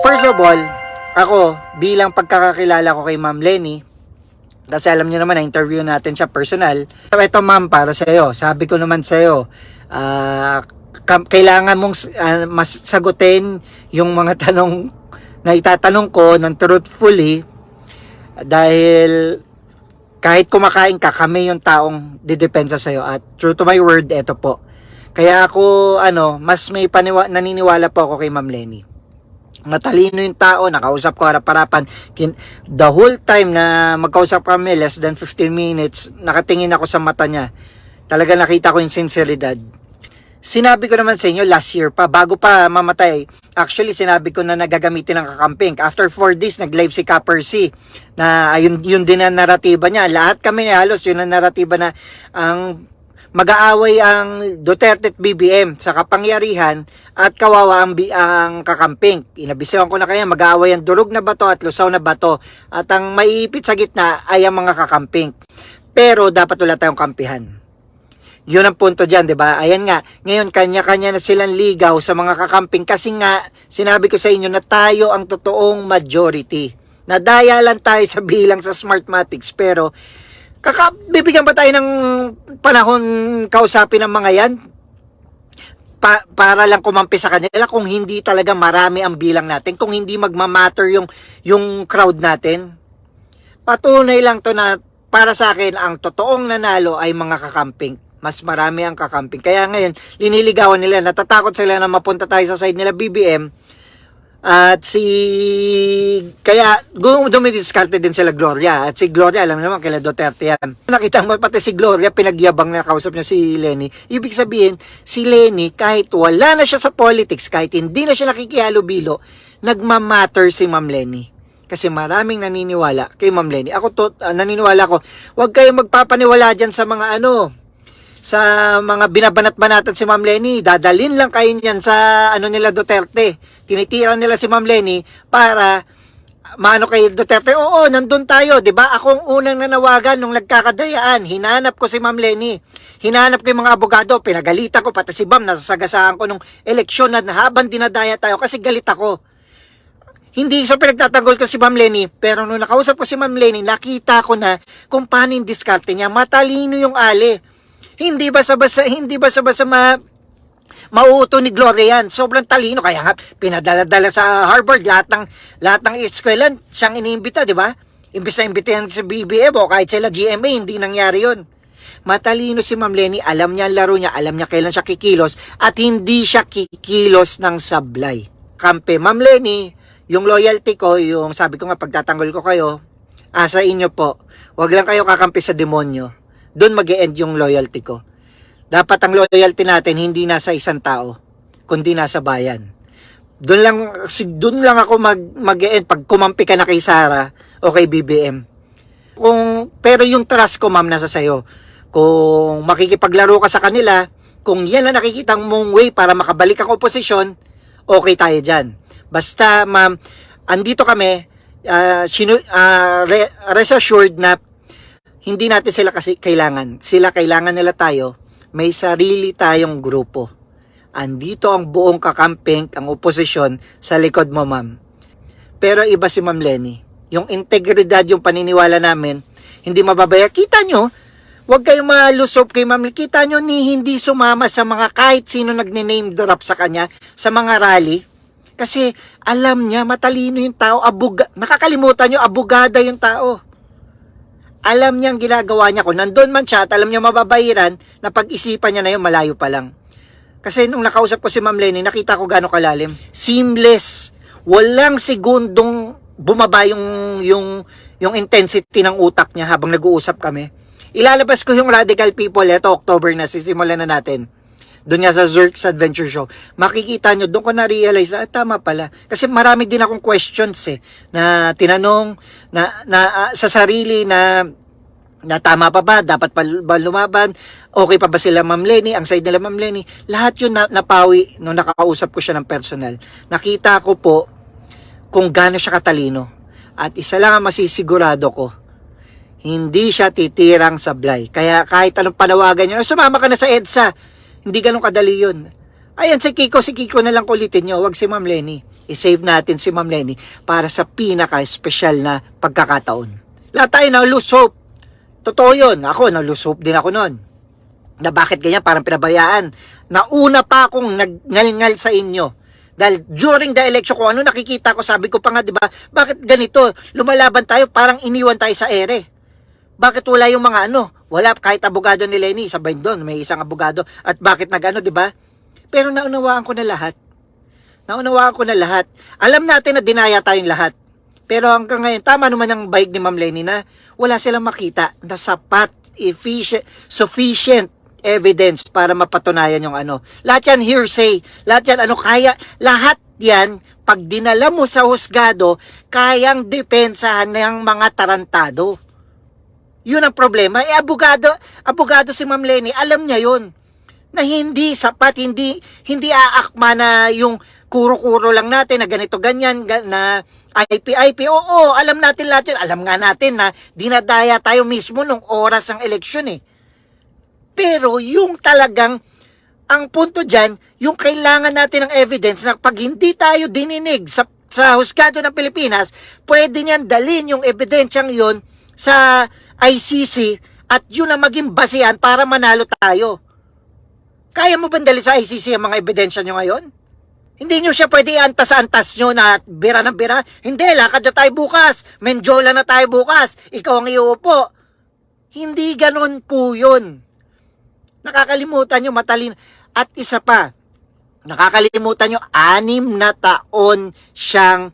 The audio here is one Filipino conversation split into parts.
First of all, ako bilang pagkakakilala ko kay Ma'am Lenny, kasi alam niyo naman na interview natin siya personal. Ito ma'am, para sa iyo. Sabi ko naman sa iyo, kailangan mong mas sagutin yung mga tanong na itatanong ko ng truthfully, dahil kahit kumakain ka, kami yung taong didepensa sa iyo. At true to my word, ito po. Kaya ako mas may naniniwala po ako kay Ma'am Lenny. Matalino yung tao, nakausap ko harap-harapan. The whole time na magkausap kami, less than 15 minutes, nakatingin ako sa mata niya. Talaga nakita ko yung sinseridad. Sinabi ko naman sa inyo last year pa, bago pa mamatay, actually sinabi ko na nagagamitin ng kakamping. After 4 days, nag-live si Copper C, na yun din ang naratiba niya. Lahat kami halos yun ang naratiba na ang mag-aaway ang Duterte at BBM sa kapangyarihan at kawawa ang kakamping. Inabisawan ko na kaya mag-aaway ang durog na bato at lusaw na bato at ang maiipit sa gitna ay ang mga kakamping. Pero dapat wala tayong kampihan. Yun ang punto dyan, di ba? Ayan nga, ngayon kanya-kanya na silang ligaw sa mga kakamping kasi nga sinabi ko sa inyo na tayo ang totoong majority. Nadaya lang tayo sa bilang sa Smartmatics, pero bibigyan ba tayo ng panahon kausapin ng mga yan? Para lang kumampi sa kanila kung hindi talaga marami ang bilang natin, kung hindi magmamatter yung crowd natin. Patunay lang to na para sa akin, ang totoong nanalo ay mga kakamping. Mas marami ang kakamping. Kaya ngayon, liniligawan nila, natatakot sila na mapunta tayo sa side nila BBM. At kaya dumidiskarte din sila Gloria. At si Gloria, alam naman kila Duterte yan. Nakita mo pati si Gloria, pinagyabang na kausap niya si Lenny. Ibig sabihin, si Lenny, kahit wala na siya sa politics, kahit hindi na siya nakikihalo-bilo, nagmamatter si Ma'am Lenny. Kasi maraming naniniwala kay Ma'am Lenny. Ako naniniwala ko, huwag kayong magpapaniwala dyan sa mga sa mga binabanat-banatan si Ma'am Lenny. Dadalin lang kayo niyan sa nila Duterte. Tinitira nila si Ma'am Lenny para maano kay Duterte. Oo, nandun tayo, 'di ba? Ako ang unang nanawagan nung nagkakadayaan. Hinanap ko si Ma'am Lenny. Hinanap ko yung mga abogado, pinagalitan ko pati si Bam, nasasagasaan ko nung eleksyon na habang dinadaya tayo kasi galit ako. Hindi sa pinagtatanggol ko si Ma'am Lenny, pero nung nakausap ko si Ma'am Lenny, nakita ko na kung paano yung diskarte niya. Matalino yung ale. Hindi basta-basta mauuto ni Gloria yan. Sobrang talino. Kaya nga, pinadala-dala sa Harvard, lahat ng eskwela, siyang iniimbita, di ba? Imbis na imbitahan sa BBM o kahit sila GMA, hindi nangyari yun. Matalino si Ma'am Lenny, alam niya ang laro niya, alam niya kailan siya kikilos, at hindi siya kikilos ng sablay. Kampe, Ma'am Lenny, yung loyalty ko, yung sabi ko nga, pagtatanggol ko kayo, sa inyo po, wag lang kayo kakampi sa demonyo. Doon mag-e-end yung loyalty ko. Dapat ang loyalty natin hindi nasa isang tao, kundi nasa bayan. Doon lang ako mag-e-end pag kumampi ka na kay Sara o kay BBM. Pero yung trust ko, ma'am, nasa sayo. Kung makikipaglaro ka sa kanila, kung yan ang nakikita mong way para makabalik ang oposisyon, okay tayo dyan. Basta, ma'am, andito kami, rest assured na hindi natin sila kasi kailangan. Sila kailangan nila tayo. May sarili tayong grupo. Andito ang buong kakamping, ang oposisyon sa likod mo, ma'am. Pero iba si Ma'am Lenny. Yung integridad, yung paniniwala namin, hindi mababaya. Kita nyo, huwag kayong malusop kay Ma'am Lenny. Kita nyo ni hindi sumama sa mga kahit sino nagne-name drop sa kanya, sa mga rally. Kasi alam niya, matalino yung tao. Nakakalimutan nyo, abogada yung tao. Alam niya ang ginagawa niya. Kung nandun man siya at alam niya mababayiran, na pag-isipan niya na yun, malayo pa lang. Kasi nung nakausap ko si Ma'am Lenny, nakita ko gano'ng kalalim. Seamless. Walang segundong bumaba yung intensity ng utak niya habang nag-uusap kami. Ilalabas ko yung Radical People. Ito, October na, sisimulan na natin. Doon nga sa Zerk's Adventure Show. Makikita nyo, doon ko na-realize, tama pala. Kasi marami din akong questions na tinanong sa sarili na tama pa ba? Dapat pa ba lumaban? Okay pa ba sila Ma'am Lenny? Ang side nila Ma'am Lenny? Lahat yun napawi nung nakausap ko siya ng personal. Nakita ko po kung gaano siya katalino. At isa lang ang masisigurado ko, hindi siya titirang sablay. Kaya kahit anong panawagan niya, sumama ka na sa EDSA. Hindi ganun kadali yun. Ayan, si Kiko na lang kulitin nyo, wag si Ma'am Lenny. I-save natin si Ma'am Lenny para sa pinaka-special na pagkakataon. Lahat tayo na lose hope. Totoo yun. Ako, na lose hope din ako noon. Na bakit ganyan, parang pinabayaan. Nauna pa akong nagngal-ngal sa inyo. Dahil during the election ko, ano nakikita ko, sabi ko pa nga, di ba, bakit ganito? Lumalaban tayo, parang iniwan tayo sa ere. Bakit wala yung mga wala kahit abogado ni Lenny, sabay doon, may isang abogado. At bakit di ba? Pero naunawaan ko na lahat. Alam natin na dinaya tayong lahat. Pero hanggang ngayon, tama naman ang bayig ni Ma'am Lenny na wala silang makita na sapat, sufficient evidence para mapatunayan yung Lahat yan hearsay. Lahat yan lahat yan, pag dinala mo sa husgado, kayang depensahan ng mga tarantado. Yun ang problema. Abogado si Ma'am Lenny, alam niya yun. Na hindi sapat, hindi aakma na yung kuro-kuro lang natin na ganito ganyan na IP. Oo, alam natin lahat yun. Alam nga natin na dinadaya tayo mismo nung oras ng eleksyon eh. Pero yung talagang ang punto dyan, yung kailangan natin ng evidence na pag hindi tayo dininig sa husgado ng Pilipinas, pwede niyan dalhin yung ebidensyang yun sa ICC at yun ang maging basehan para manalo tayo. Kaya mo ba dali sa ICC ang mga ebidensya nyo ngayon? Hindi nyo siya pwede antas-antas nyo na bira ng bira. Hindi, lakad na tayo bukas. Menjola na tayo bukas. Ikaw ang iuupo. Hindi ganon po yun. Nakakalimutan nyo matalino. At isa pa, nakakalimutan nyo, 6 na taon siyang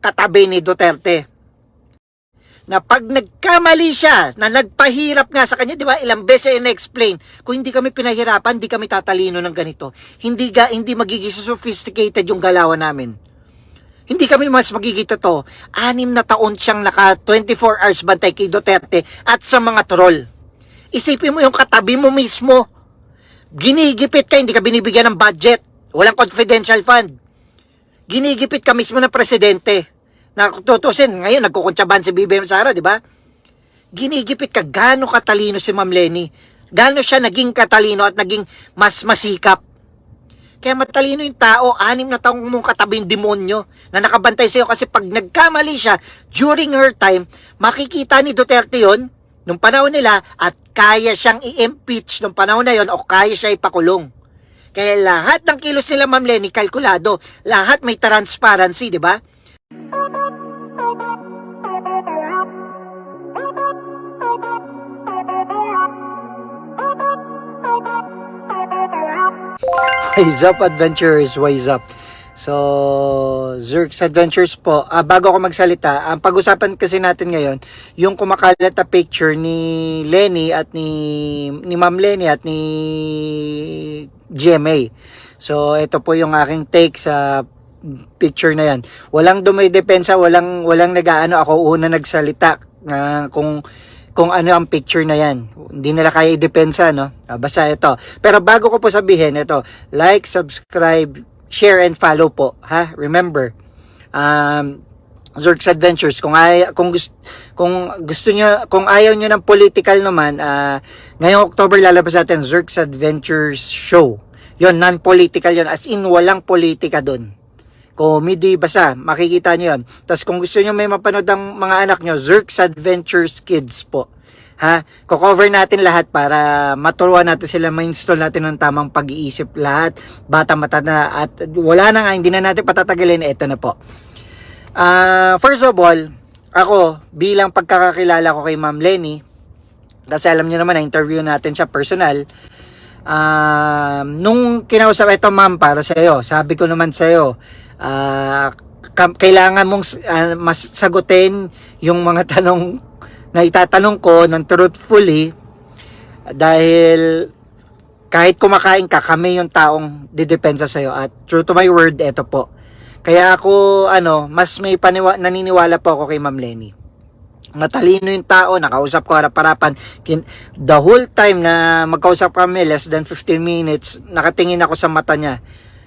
katabi ni Duterte. Na pag nagkamali siya, na nagpahirap nga sa kanya, di ba, ilang beses in-explain, kung hindi kami pinahirapan, hindi kami tatalino ng ganito. Hindi magiging sophisticated yung galawan namin. Hindi kami mas magiging totoo. 6 na taon siyang naka 24 hours bantay kay Duterte at sa mga troll. Isipin mo yung katabi mo mismo. Ginigipit ka, hindi ka binibigyan ng budget. Walang confidential fund. Ginigipit ka mismo ng presidente. Na tutusin, ngayon nagkukuntsaban si BBM Sara, di ba? Ginigipit ka, gaano katalino si Ma'am Lenny? Gaano siya naging katalino at naging mas masikap? Kaya matalino yung tao, 6 na taong mong katabing demonyo na nakabantay sa'yo kasi pag nagkamali siya during her time, makikita ni Duterte yon nung panahon nila at kaya siyang i-impeach nung panahon na yon o kaya siya ipakulong. Kaya lahat ng kilos nila Ma'am Lenny, kalkulado, lahat may transparency, di ba? Wise up, adventurers, wise up. So, Zerk's Adventures po. Bago ako magsalita, ang pag-usapan kasi natin ngayon, yung kumakalat na picture ni Lenny at ni Ma'am Lenny at ni GMA. So, ito po yung aking take sa picture na yan. Walang dumidepensa, walang nag-aano, ako una nagsalita kung ano ang picture na yan. Hindi nila kaya i-depensa, no? Basta ito. Pero bago ko po sabihin, ito, like, subscribe, share, and follow po. Ha? Remember, Zerk's Adventures, kung gusto nyo, kung ayaw nyo ng political naman, ngayong October lalabas natin Zerk's Adventures Show. Yon, non-political yon, as in walang politika doon. Comedy, basta, makikita nyo yun. Tapos kung gusto nyo may mapanood ng mga anak nyo, Zerk's Adventures Kids po. Ha? Ko-cover natin lahat para maturuan natin sila, ma-install natin ng tamang pag-iisip lahat, bata, matanda, at wala na nga, hindi na natin patatagalin, ito na po. First of all, ako, bilang pagkakakilala ko kay Ma'am Lenny, kasi alam nyo naman na interview natin siya personal, nung kinausap ito, ma'am, para sa iyo, sabi ko naman sa iyo, kailangan mong mas sagutin yung mga tanong na itatanong ko ng truthfully dahil kahit kumakain ka, kami yung taong didepensa sa iyo at true to my word, eto po. Kaya ako mas may naniniwala po ako kay Ma'am Lenny. Matalino yung tao, nakausap ko harap-harapan. The whole time na magkausap kami, less than 15 minutes, nakatingin ako sa mata niya.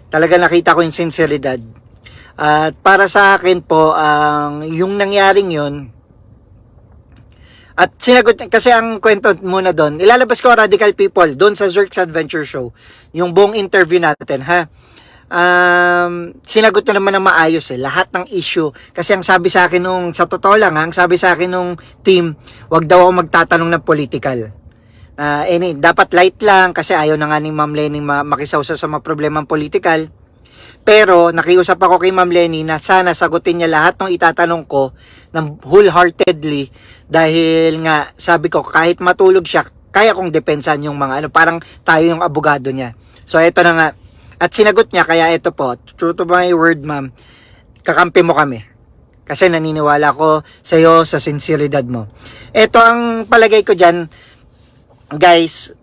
Talaga nakita ko yung sinseridad. At para sa akin po, yung nangyaring yun, At sinagot, kasi ang kwento muna doon, ilalabas ko Radical People doon sa Zerk's Adventure Show. Yung buong interview natin, ha? Sinagot na naman ng maayos lahat ng issue. Kasi ang sabi sa akin nung, sa totoo lang, ang sabi sa akin nung team, wag daw ako magtatanong ng political. Dapat light lang kasi ayaw na nga ni Ma'am Lenny makisawsa sa mga problemang political. Pero nakiusap ako kay Ma'am Lenny na sana sagutin niya lahat ng itatanong ko ng wholeheartedly, dahil nga sabi ko kahit matulog siya, kaya kong depensan yung mga parang tayo yung abogado niya. So eto na nga, at sinagot niya, kaya eto po, true to my word ma'am, kakampi mo kami. Kasi naniniwala ko sa iyo, sa sinseridad mo. Eto ang palagay ko dyan, guys.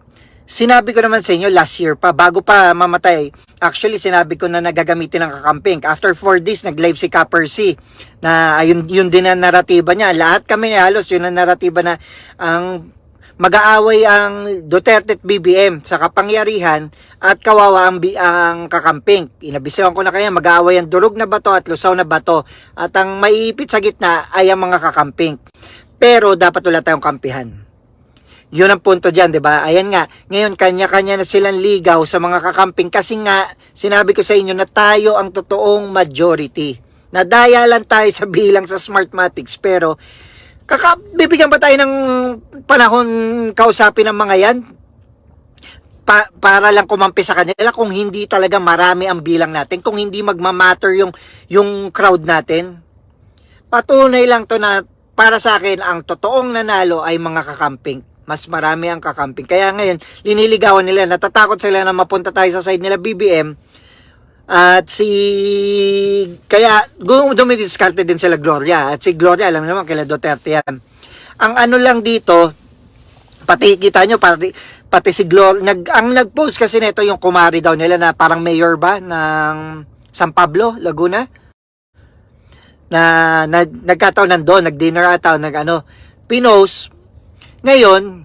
Sinabi ko naman sa inyo last year pa, bago pa mamatay. Actually, sinabi ko na nagagamitin ng kakamping. After 4 days, nag-live si Copper C. Na yun din ang naratiba niya. Lahat kami halos yun ang naratiba na ang mag-aaway ang Duterte at BBM sa kapangyarihan at kawawa ang kakamping. Inabisawan ko na kaya, mag-aaway ang durog na bato at lusaw na bato. At ang maiipit sa gitna ay ang mga kakamping. Pero dapat wala tayong kampihan. Yun ang punto dyan, di ba? Ayan nga, ngayon kanya-kanya na silang ligaw sa mga kakamping kasi nga, sinabi ko sa inyo na tayo ang totoong majority. Nadaya lang tayo sa bilang sa Smartmatics, pero bibigyan ba tayo ng panahon kausapin ng mga yan? Para lang kumampi sa kanila kung hindi talaga marami ang bilang natin, kung hindi magmamatter yung crowd natin. Patunay lang to na para sa akin, ang totoong nanalo ay mga kakamping. Mas marami ang kakamping. Kaya ngayon, liniligawan nila. Natatakot sila na mapunta tayo sa side nila BBM. At kaya, dumidiskarte din sila Gloria. At si Gloria, alam naman, kila Duterte yan. Ang ano lang dito, pati kita nyo, pati si Gloria, ang nag-post kasi nito yung kumari daw nila na parang mayor ba ng San Pablo, Laguna. Na nagkataon nandun, nag-dinner ata, pinost. Ngayon,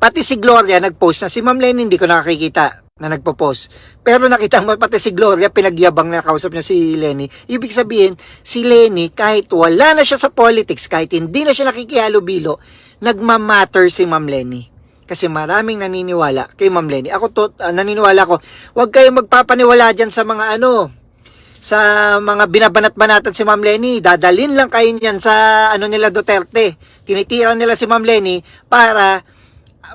pati si Gloria nag-post na. Si Ma'am Lenny hindi ko nakakikita na nagpo-post. Pero nakita mo pati si Gloria pinagyabang na kausap niya si Lenny. Ibig sabihin, si Lenny kahit wala na siya sa politics, kahit hindi na siya nakikihalo-bilo, nagmamatter si Ma'am Lenny. Kasi maraming naniniwala kay Ma'am Lenny. Ako naniniwala ko, huwag kayong magpapaniwala dyan sa mga sa mga binabanat-banatan si Ma'am Lenny. Dadalin lang kayo niyan sa nila Duterte. Tinitira nila si Ma'am Lenny para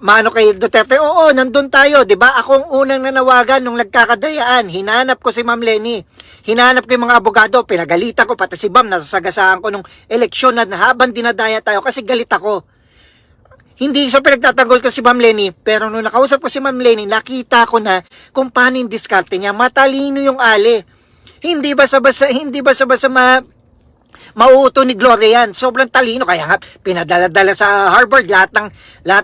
maano kay Duterte. Oo, nandun tayo, 'di ba? Ako ang unang nanawagan nung nagkakadayaan. Hinanap ko si Ma'am Lenny. Hinanap ko yung mga abogado, pinagalitan ko pati si Bam, nasasagasaan ko nung eleksyon na habang dinadaya tayo kasi galit ako. Hindi sa pinagtatanggol ko si Ma'am Lenny, pero nung nakausap ko si Ma'am Lenny, nakita ko na kung paano yung diskarte niya. Matalino yung ale. Hindi basta-basta mauuto ni Gloria yan. Sobrang talino, kaya nga pinadala-dala sa Harvard lahat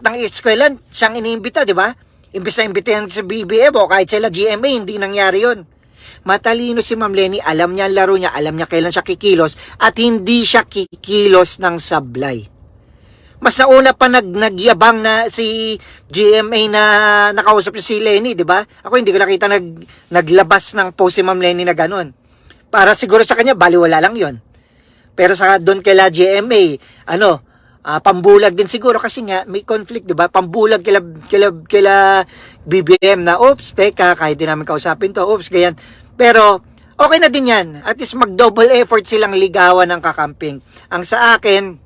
ng eskwelahan siyang iniimbita, di ba? Imbis na imbitahan sa BBM o kahit sila GMA, hindi nangyari yon. Matalino si Ma'am Lenny, alam niya ang laro niya, alam niya kailan siya kikilos at hindi siya kikilos ng sablay. Mas nauna pa nagyabang na si GMA na nakausap niya si Lenny, di ba? Ako hindi ko nakita naglabas ng post si Ma'am Lenny na ganun. Para siguro sa kanya, baliwala lang yon. Pero sa doon kila GMA, pambulag din siguro kasi nga may conflict, di ba? Pambulag kila BBM na, oops, teka, kahit din namin kausapin to, oops, ganyan. Pero, okay na din yan. At least mag-double effort silang ligawan ng kakamping. Ang sa akin,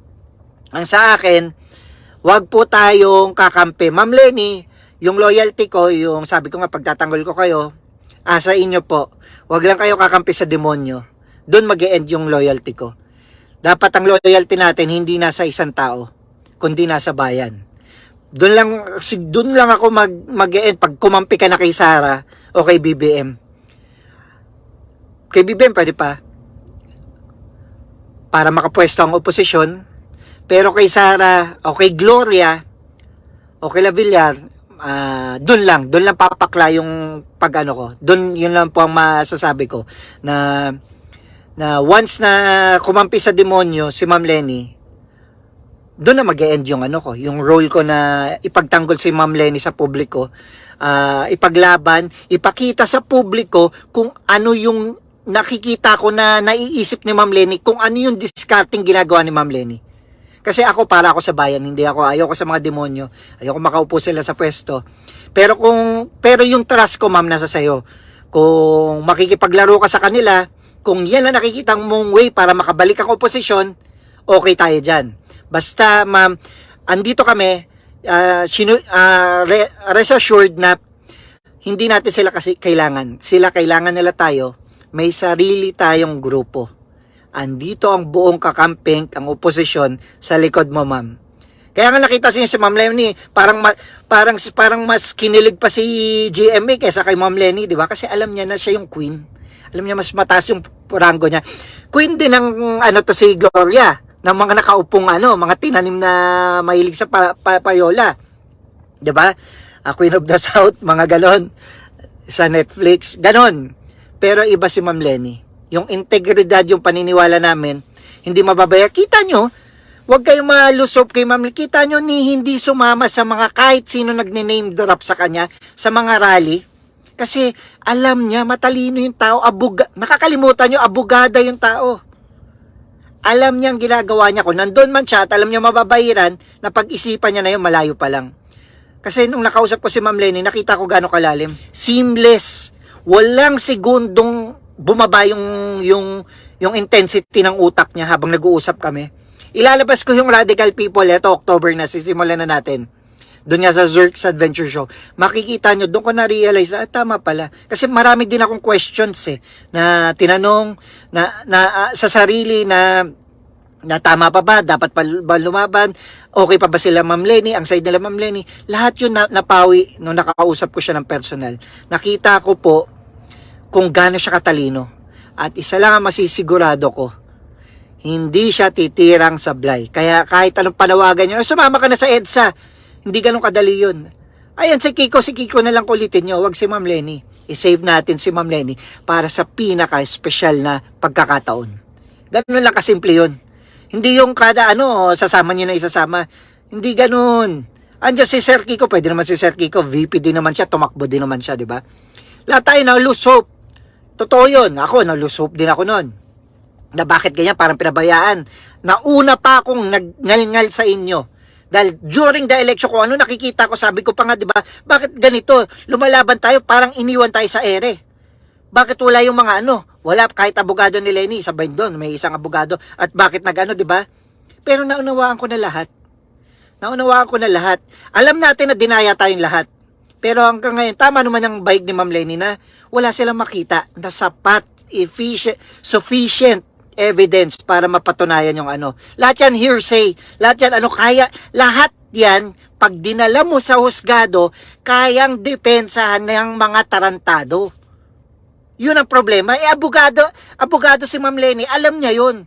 wag po tayong kakampi. Ma'am Lenny, yung loyalty ko, yung sabi ko nga pagtatanggol ko kayo, sa inyo po, wag lang kayo kakampi sa demonyo. Doon mag-e-end yung loyalty ko. Dapat ang loyalty natin hindi nasa isang tao, kundi nasa bayan. Doon lang ako mag-e-end pag kumampi ka na kay Sara o kay BBM. Kay BBM pwede pa. Para makapwesto ang oposisyon. Pero kay Sara o kay Gloria o kay La Villar, doon lang papakla yung pag-ano ko. Doon yun lang po ang masasabi ko na once na kumampi sa demonyo si Ma'am Lenny, doon na mag-e-end yung yung role ko na ipagtanggol si Ma'am Lenny sa publiko, ipaglaban, ipakita sa publiko kung ano yung nakikita ko na naiisip ni Ma'am Lenny, kung ano yung discarding ginagawa ni Ma'am Lenny. Kasi ako, para ako sa bayan, hindi ako, ayoko sa mga demonyo, ayoko makaupo sila sa pwesto. Pero yung trust ko, ma'am, nasa sayo. Kung makikipaglaro ka sa kanila, kung yan ang nakikita mong way para makabalik ang oposisyon, okay tayo dyan. Basta, ma'am, andito kami, rest assured na hindi natin sila kasi kailangan. Sila kailangan nila tayo. May sarili tayong grupo. Andito ang buong kakamping, ang oposisyon sa likod mo, ma'am. Kaya nga nakita siya si Ma'am Lenny, parang mas kinilig pa si GMA kaysa kay Ma'am Lenny, di ba? Kasi alam niya na siya yung queen. Alam niya mas mataas yung rango niya. Queen din ng si Gloria, ng mga nakaupong mga tinanim na mahilig sa payola. Di ba? Queen of the South, mga galon sa Netflix, ganon. Pero iba si Ma'am Lenny. Yung integridad, yung paniniwala namin, hindi mababaya. Kita nyo, huwag kayong malusop kay Ma'am Lenny. Kita nyo ni hindi sumama sa mga kahit sino nagne-name drop sa kanya, sa mga rally. Kasi alam niya, matalino yung tao. Nakakalimutan nyo, abogada yung tao. Alam niya ang ginagawa niya. Kung nandun man siya at alam niya mababayiran, na pag-isipan niya na yun, malayo pa lang. Kasi nung nakausap ko si Ma'am Lenny, nakita ko gano'ng kalalim. Seamless. Walang segundong bumaba yung intensity ng utak niya habang nag-uusap kami. Ilalabas ko yung Radical People. Ito, October na, sisimulan na natin. Doon nga sa Zerk's Adventure Show. Makikita nyo, doon ko na-realize, tama pala. Kasi marami din akong questions na tinanong sa sarili na tama pa ba? Dapat pa ba lumaban? Okay pa ba sila Ma'am Lenny? Ang side nila Ma'am Lenny? Lahat yun napawi nung nakakausap ko siya ng personal. Nakita ko po kung gaano siya katalino. At isa lang ang masisigurado ko, hindi siya titirang sablay. Kaya kahit anong panawagan nyo, sumama ka na sa EDSA. Hindi ganun kadali yun. Ayan, si Kiko na lang kulitin nyo. Huwag si Ma'am Lenny. I-save natin si Ma'am Lenny para sa pinaka-special na pagkakataon. Ganun lang kasimple yun. Hindi yung kada sasama nyo na isasama. Hindi ganun. Andiyan si Sir Kiko, pwede naman si Sir Kiko, VP din naman siya, tumakbo din naman siya, di ba? Lahat tayo na lose hope. Totoo yun. Ako, na-lose hope din ako noon. Na bakit ganyan, parang pinabayaan. Nauna pa akong nagngal-ngal sa inyo. Dahil during the election, kung ano nakikita ko, sabi ko pa nga, di ba, bakit ganito? Lumalaban tayo, parang iniwan tayo sa ere. Bakit wala yung mga wala kahit abogado ni Lenny, sabay doon, may isang abogado. At bakit di ba? Pero naunawaan ko na lahat. Alam natin na dinaya tayong lahat. Pero hanggang ngayon, tama naman ang bayig ni Ma'am Lenny na wala silang makita na sapat, sufficient evidence para mapatunayan yung Lahat yan hearsay. Lahat yan lahat yan, pag dinala mo sa husgado, kayang depensahan ng mga tarantado. Yun ang problema. Abogado si Ma'am Lenny, alam niya yun.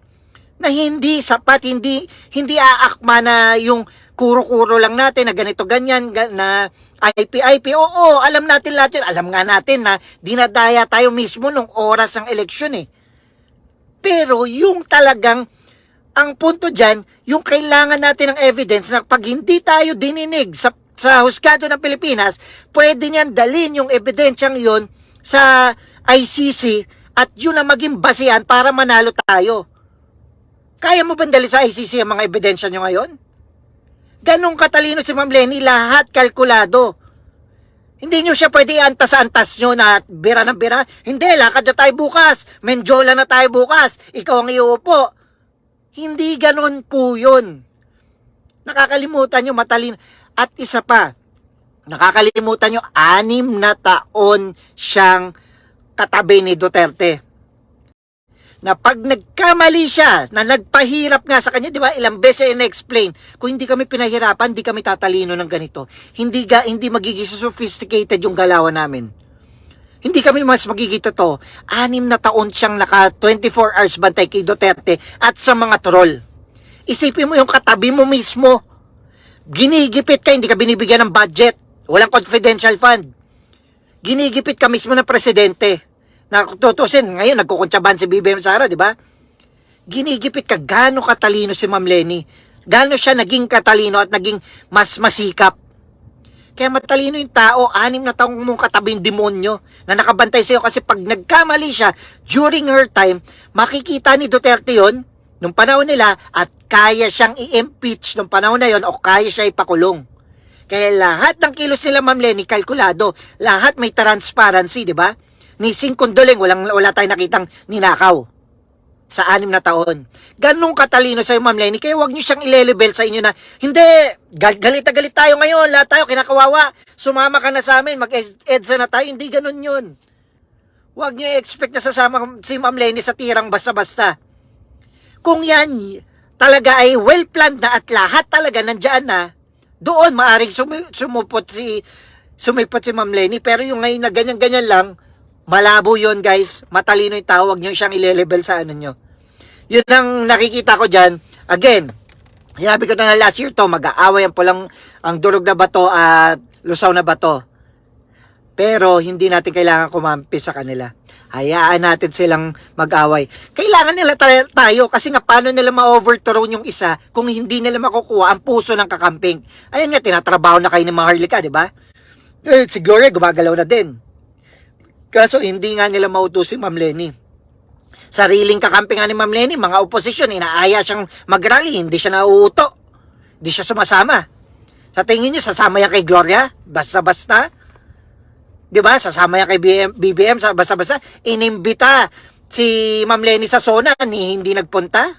Na hindi sapat, hindi aakma na yung kuro-kuro lang natin na ganito ganyan na IP. Oo, alam natin lahat yun. Alam nga natin na dinadaya tayo mismo nung oras ng eleksyon Pero yung talagang ang punto dyan, yung kailangan natin ng evidence na pag hindi tayo dininig sa husgado ng Pilipinas, pwede niyan dalhin yung ebidensyang yun sa ICC at yun ang maging basehan para manalo tayo. Kaya mo ba dali sa ICC ang mga ebidensya nyo ngayon? Ganong katalino si Ma'am Lenny, lahat kalkulado. Hindi nyo siya pwede antas-antas nyo na bira ng bira. Hindi, lakad na tayo bukas. Menjola na tayo bukas. Ikaw ang iupo. Hindi ganon po yun. Nakakalimutan nyo, matalino. At isa pa, nakakalimutan nyo, 6 na taon siyang katabi ni Duterte. Na pag nagkamali siya, na nagpahirap nga sa kanya, di ba, ilang beses in-explain, kung hindi kami pinahirapan, hindi kami tatalino ng ganito. Hindi magiging sophisticated yung galawan namin. Hindi kami mas magiging totoo. 6 na taon siyang naka 24 hours bantay kay Duterte at sa mga troll. Isipin mo yung katabi mo mismo. Ginigipit ka, hindi ka binibigyan ng budget. Walang confidential fund. Ginigipit ka mismo ng presidente. Tutusin, ngayon nagkukuntsaban si BBM Sara, di ba? Ginigipit ka, gaano katalino si Ma'am Lenny? Gaano siya naging katalino at naging mas masikap? Kaya matalino yung tao, 6 na taong mong katabing demonyo na nakabantay sa'yo kasi pag nagkamali siya during her time, makikita ni Duterte yon, nung panahon nila at kaya siyang i-impeach nung panahon na yon o kaya siya ipakulong. Kaya lahat ng kilos nila, Ma'am Lenny, kalkulado. Lahat may transparency, di ba? Ni Sing Condoling, wala tayong nakitang ninakaw sa 6 na taon. Ganong katalino sa'yo, Ma'am Lenny, kaya huwag niyo siyang ilelebel sa inyo na, hindi, galit na galit tayo ngayon, lahat tayo kinakawawa, sumama ka na sa amin, mag-EDSA na tayo, hindi ganun yun. Huwag niyo i-expect na sasama si Ma'am Lenny sa tirang basta-basta. Kung yan talaga ay well-planned na at lahat talaga nandiyan na, doon maaring sumipot si Ma'am Lenny. Pero yung ngayon na ganyan-ganyan lang, malabo yun, guys. Matalino yung tao, huwag nyo siyang ile-level sa ano nyo. Yun ang nakikita ko dyan. Again, sinabi ko na last year to, mag-aaway ang durog na bato at lusaw na bato. Pero hindi natin kailangan kumampi sa kanila. Hayaan natin silang mag-away. Kailangan nila tayo kasi nga paano nila ma-overthrow yung isa kung hindi nila makukuha ang puso ng kakamping. Ayun nga, tinatrabaho na kayo ng mga Harlika, di ba? Si Gloria gumagalaw na din. Kaso hindi nga nila mautos si Ma'am Lenny. Sariling kakamping nga ni Ma'am Lenny, mga oposisyon, inaaya siyang mag-rally, hindi siya nauuto. Hindi siya sumasama. Sa tingin niyo, sasama yan kay Gloria? Basta-basta? Diba? Sasama yan kay BBM, basta-basta. Inimbita si Ma'am Lenny sa zona, hindi nagpunta.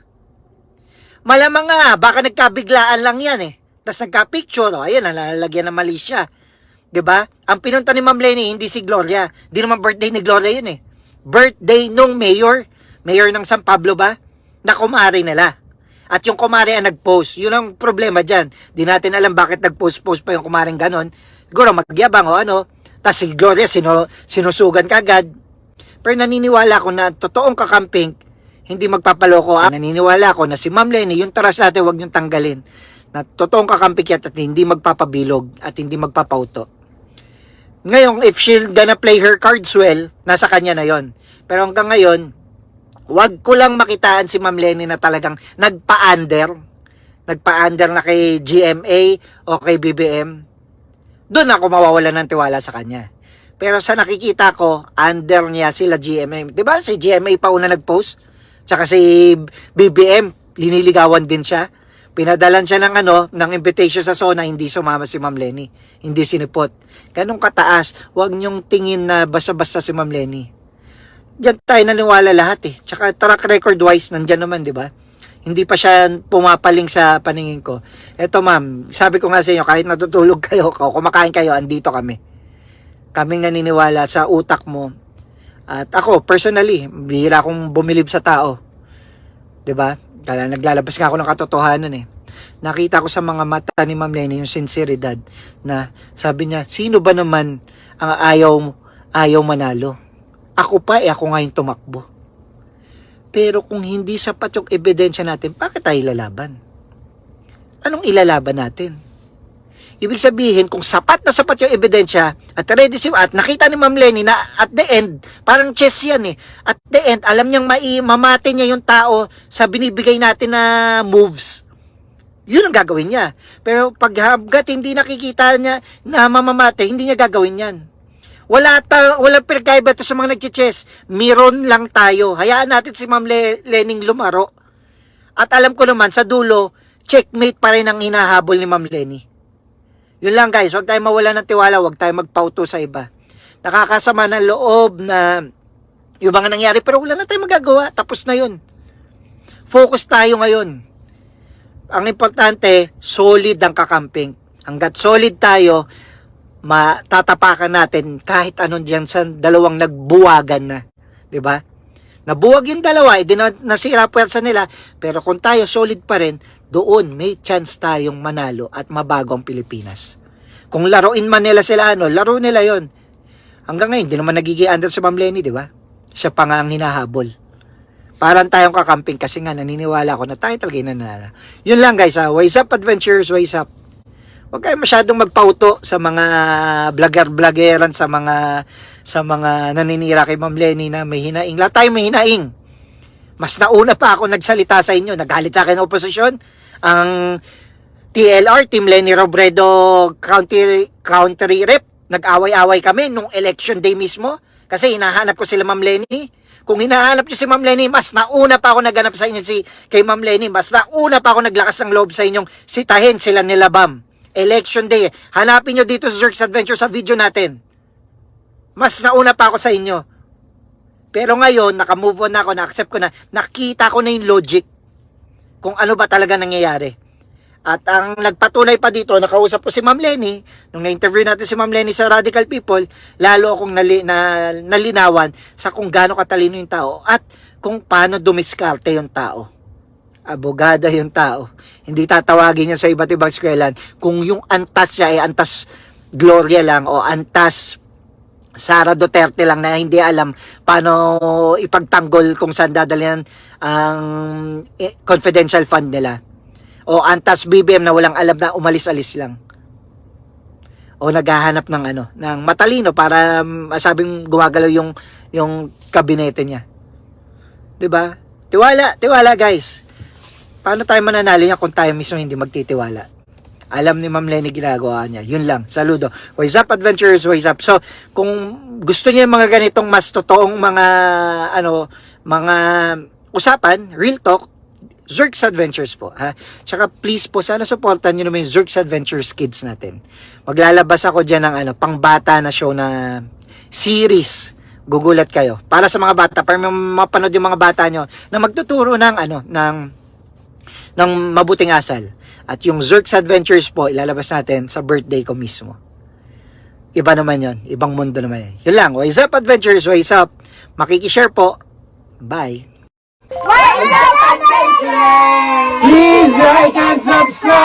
Malamang nga, baka nagkabiglaan lang yan eh. Tapos nagka-picture, ayun, nalalagyan ng mali siya. Diba? Ang pinunta ni Ma'am Lenny, hindi si Gloria. Di naman birthday ni Gloria yun eh. Birthday nung mayor ng San Pablo ba? Na kumare nila. At yung kumare ang nag-post. Yun ang problema dyan. Di natin alam bakit nag-post-post pa yung kumaring ganon. Siguro magyabang o ano. Tapos si Gloria sinusugan kagad. Pero naniniwala ko na totoong kakamping, hindi magpapaloko. Naniniwala ko na si Ma'am Lenny, yung taras natin huwag niyong tanggalin. Na totoong kakamping yan at hindi magpapabilog at hindi magpapauto. Ngayon, if she'll gonna play her cards well, nasa kanya na yon. Pero hanggang ngayon, wag ko lang makitaan si Ma'am Lenny na talagang nagpa-under na kay GMA o kay BBM. Doon ako mawawala ng tiwala sa kanya. Pero sa nakikita ko, under niya sila GMA. Diba si GMA pa una nag-post? Tsaka si BBM, liniligawan din siya. Pinadalan siya ng invitation sa zona, hindi sumama si Ma'am Lenny. Hindi sinipot. Ganong kataas, huwag niyong tingin na basta-basta si Ma'am Lenny. Diyan tayo naniwala lahat eh. Tsaka track record wise, nandyan naman, di ba? Hindi pa siya pumapaling sa paningin ko. Eto ma'am, sabi ko nga sa inyo, kahit natutulog kayo, kumakain kayo, andito kami. Kaming naniniwala sa utak mo. At ako, personally, bihira akong bumilib sa tao. Di ba? Kaya naglalabas nga ako ng katotohanan eh. Nakita ko sa mga mata ni Ma'am Lenny yung sinseridad na sabi niya, sino ba naman ang ayaw manalo? Ako pa ako ngayon tumakbo. Pero kung hindi sapat yung ebidensya natin, bakit tayo lalaban? Anong ilalaban natin? Ibig sabihin, kung sapat na sapat yung ebidensya at ready at nakita ni Ma'am Lenny na at the end, parang chess yan eh. At the end, alam niyang mamate niya yung tao sa binibigay natin na moves. Yun ang gagawin niya. Pero pag hanggat hindi nakikita niya na mamamate, hindi niya gagawin yan. Walang pinagkaiba ito sa mga nagchichess. Miron lang tayo. Hayaan natin si Ma'am Lenny lumaro. At alam ko naman, sa dulo, checkmate pa rin ang hinahabol ni Ma'am Lenny. Yun lang guys, huwag tayo mawala ng tiwala, huwag tayo magpauto sa iba. Nakakasama ng loob na yung mga nangyari, pero wala na tayo magagawa. Tapos na yun. Focus tayo ngayon. Ang importante, solid ang kakamping. Hanggat solid tayo, matatapakan natin kahit anong diyan sa dalawang nagbuwagan na, 'di ba? Nabuwag yung dalawa, nasira puwersa nila, pero kung tayo solid pa rin, doon may chance tayong manalo at mabago ang Pilipinas. Kung laruin man nila sila laro nila 'yon. Hanggang ngayon, hindi naman nagiging under si Ma'am Lenny, 'di ba? Siya pa nga ang hinahabol. Parang tayong kakamping kasi nga naniniwala ko na tayo talaga nanalo. Yun lang guys, wise up adventurers, wise up. Huwag kayo masyadong magpauto sa mga vlogger-vloggeran, sa mga naninira kay Ma'am Lenny na may hinaing. Lahat tayo may hinaing. Mas nauna pa ako nagsalita sa inyo. Nagalit sa akin ang oposisyon. Ang TLR, Team Lenny Robredo County Rep, nag-away-away kami nung election day mismo. Kasi hinahanap ko sila Ma'am Lenny. Kung hinahanap nyo si Ma'am Lenny, mas nauna pa ako naganap sa inyo kay Ma'am Lenny. Mas nauna pa ako naglakas ng loob sa inyong sitahin sila nila Bam. Election day. Hanapin nyo dito sa Zerk's Adventure sa video natin. Mas nauna pa ako sa inyo. Pero ngayon, naka-move on na ako, na-accept ko na, nakita ko na yung logic kung ano ba talaga nangyayari. At ang nagpatunay pa dito, nakausap ko si Ma'am Lenny, nung na-interview natin si Ma'am Lenny sa Radical People, lalo akong nalinawan sa kung gaano katalino yung tao at kung paano dumiskarte yung tao. Abogada yung tao. Hindi tatawagin niya sa iba't ibang eskwelahan kung yung antas siya ay antas Gloria lang o antas Sara Duterte lang na hindi alam paano ipagtanggol kung saan dadalhin ang confidential fund nila. O antas BBM na walang alam na umalis-alis lang. O naghahanap ng ng matalino para masabing gumagalaw yung kabinete niya. 'Di ba? Tiwala guys. Paano tayo mananalo niya kung tayo mismo hindi magtitiwala? Alam ni Ma'am Lenny ginagawa niya. Yun lang. Saludo. Wise up adventurers, wise up. So, kung gusto niyo mga ganitong mas totoong mga usapan, real talk, Zerk's Adventures po, ha? Tsaka please po, sana supportan nyo naman yung Zerk's Adventures Kids natin. Maglalabas ako dyan ng pangbata na show na series. Gugulat kayo. Para sa mga bata, para mapanood yung mga bata nyo na magtuturo ng mabuting asal. At yung Zerk's Adventures po, ilalabas natin sa birthday ko mismo. Iba naman yon, ibang mundo naman yun. Yun lang, wise up adventures, wise up. Makikishare po. Bye. Wise Up Adventure! Please like and subscribe!